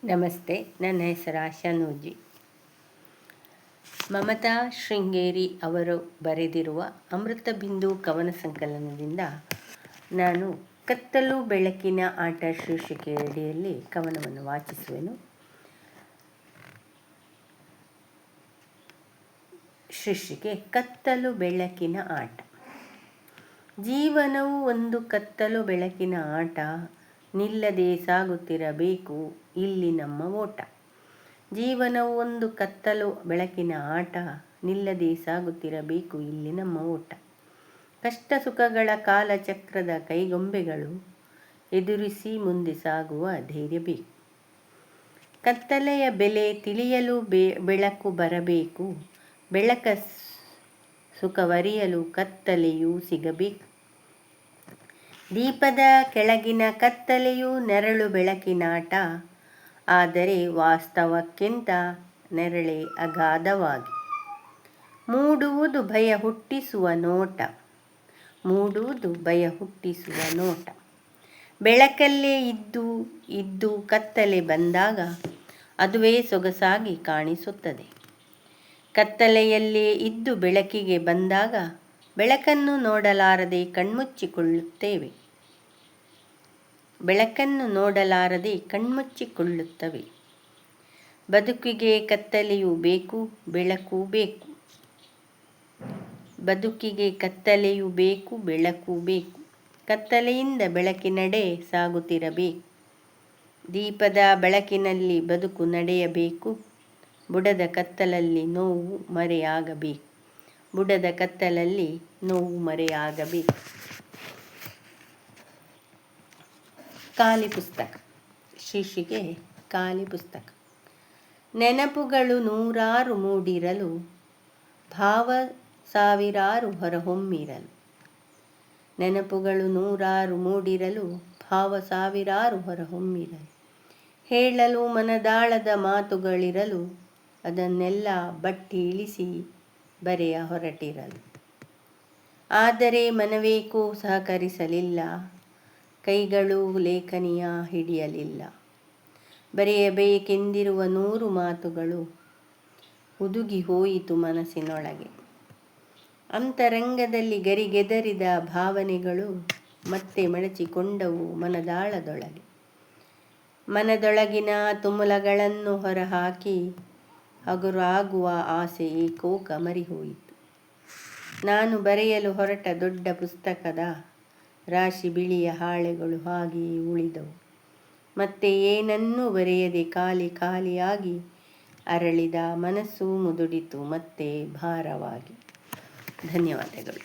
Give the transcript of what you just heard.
ನಮಸ್ತೆ. ನನ್ನ ಹೆಸರು ಆಶಾ ನೂಜಿ. ಮಮತಾ ಶೃಂಗೇರಿ ಅವರು ಬರೆದಿರುವ ಅಮೃತ ಬಿಂದು ಕವನ ಸಂಕಲನದಿಂದ ನಾನು ಕತ್ತಲು ಬೆಳಕಿನ ಆಟ ಶೀರ್ಷಿಕೆಯಡಿಯಲ್ಲಿ ಕವನವನ್ನು ವಾಚಿಸುವೆನು. ಶೀರ್ಷಿಕೆ ಕತ್ತಲು ಬೆಳಕಿನ ಆಟ. ಜೀವನವು ಒಂದು ಕತ್ತಲು ಬೆಳಕಿನ ಆಟ, ನಿಲ್ಲದೆ ಸಾಗುತ್ತಿರಬೇಕು ಇಲ್ಲಿ ನಮ್ಮ ಓಟ. ಜೀವನವು ಒಂದು ಕತ್ತಲು ಬೆಳಕಿನ ಆಟ, ನಿಲ್ಲದೆ ಸಾಗುತ್ತಿರಬೇಕು ಇಲ್ಲಿ ನಮ್ಮ ಓಟ. ಕಷ್ಟ ಸುಖಗಳ ಕಾಲಚಕ್ರದ ಕೈಗೊಂಬೆಗಳು, ಎದುರಿಸಿ ಮುಂದೆ ಸಾಗುವ ಧೈರ್ಯ ಬೇಕು. ಕತ್ತಲೆಯ ಬೆಲೆ ತಿಳಿಯಲು ಬೆಳಕು ಬರಬೇಕು, ಬೆಳಕ ಸುಖವರಿಯಲು ಕತ್ತಲೆಯೂ ಸಿಗಬೇಕು. ದೀಪದ ಕೆಳಗಿನ ಕತ್ತಲೆಯು ನೆರಳು ಬೆಳಕಿನಾಟ, ಆದರೆ ವಾಸ್ತವಕ್ಕಿಂತ ನೆರಳೇ ಅಗಾಧವಾಗಿ. ಮೂಡುವುದು ಭಯ ಹುಟ್ಟಿಸುವ ನೋಟ, ಮೂಡುವುದು ಭಯ ಹುಟ್ಟಿಸುವ ನೋಟ. ಬೆಳಕಲ್ಲೇ ಇದ್ದು ಕತ್ತಲೆ ಬಂದಾಗ ಅದುವೇ ಸೊಗಸಾಗಿ ಕಾಣಿಸುತ್ತದೆ. ಕತ್ತಲೆಯಲ್ಲೇ ಇದ್ದು ಬೆಳಕಿಗೆ ಬಂದಾಗ ಬೆಳಕನ್ನು ನೋಡಲಾರದೆ ಕಣ್ಮುಚ್ಚಿಕೊಳ್ಳುತ್ತೇವೆ. ಬೆಳಕನ್ನು ನೋಡಲಾರದೆ ಕಣ್ಮುಚ್ಚಿಕೊಳ್ಳುತ್ತವೆ. ಬದುಕಿಗೆ ಕತ್ತಲೆಯೂ ಬೇಕು, ಬೆಳಕೂ ಬೇಕು. ಬದುಕಿಗೆ ಕತ್ತಲೆಯೂ ಬೇಕು, ಬೆಳಕೂ ಬೇಕು. ಕತ್ತಲೆಯಿಂದ ಬೆಳಕಿನೆಡೆ ಸಾಗುತ್ತಿರಬೇಕು. ದೀಪದ ಬೆಳಕಿನಲ್ಲಿ ಬದುಕು ನಡೆಯಬೇಕು. ಬುಡದ ಕತ್ತಲಲ್ಲಿ ನೋವು ಮರೆಯಾಗಬೇಕು. ಬುಡದ ಕತ್ತಲಲ್ಲಿ ನೋವು ಮರೆಯಾಗಬೇಕು. ಖಾಲಿ ಪುಸ್ತಕ. ಶೀರ್ಷಿಕೆ ಖಾಲಿ ಪುಸ್ತಕ. ನೆನಪುಗಳು ನೂರಾರು ಮೂಡಿರಲು, ಭಾವ ಸಾವಿರಾರು ಹೊರಹೊಮ್ಮಿರಲು. ನೆನಪುಗಳು ನೂರಾರು ಮೂಡಿರಲು, ಭಾವ ಸಾವಿರಾರು ಹೊರಹೊಮ್ಮಿರಲು. ಹೇಳಲು ಮನದಾಳದ ಮಾತುಗಳಿರಲು, ಅದನ್ನೆಲ್ಲ ಬಟ್ಟಿ ಇಳಿಸಿ ಬರೆಯ ಹೊರಟಿರಲು. ಆದರೆ ಮನವೇಕೋ ಸಹಕರಿಸಲಿಲ್ಲ, ಕೈಗಳು ಲೇಖನಿಯ ಹಿಡಿಯಲಿಲ್ಲ. ಬರೆಯಬೇಕೆಂದಿರುವ 100 ಮಾತುಗಳು ಹುದುಗಿ ಹೋಯಿತು ಮನಸ್ಸಿನೊಳಗೆ. ಅಂತರಂಗದಲ್ಲಿ ಗರಿಗೆದರಿದ ಭಾವನೆಗಳು ಮತ್ತೆ ಮಡಚಿಕೊಂಡವು ಮನದಾಳದೊಳಗೆ. ಮನದೊಳಗಿನ ತುಮುಲಗಳನ್ನು ಹೊರಹಾಕಿ ಹಗುರಾಗುವ ಆಸೆ ಏಕೋ ಕಮರಿಹೋಯಿತು. ನಾನು ಬರೆಯಲು ಹೊರಟ ದೊಡ್ಡ ಪುಸ್ತಕದ ರಾಶಿ ಬಿಳಿಯ ಹಾಳೆಗಳು ಹಾಗೆಯೇ ಉಳಿದವು. ಮತ್ತೆ ಏನನ್ನೂ ಬರೆಯದೆ ಖಾಲಿಯಾಗಿ ಅರಳಿದ ಮನಸ್ಸು ಮುದುಡಿತು ಮತ್ತೆ ಭಾರವಾಗಿ. ಧನ್ಯವಾದಗಳು.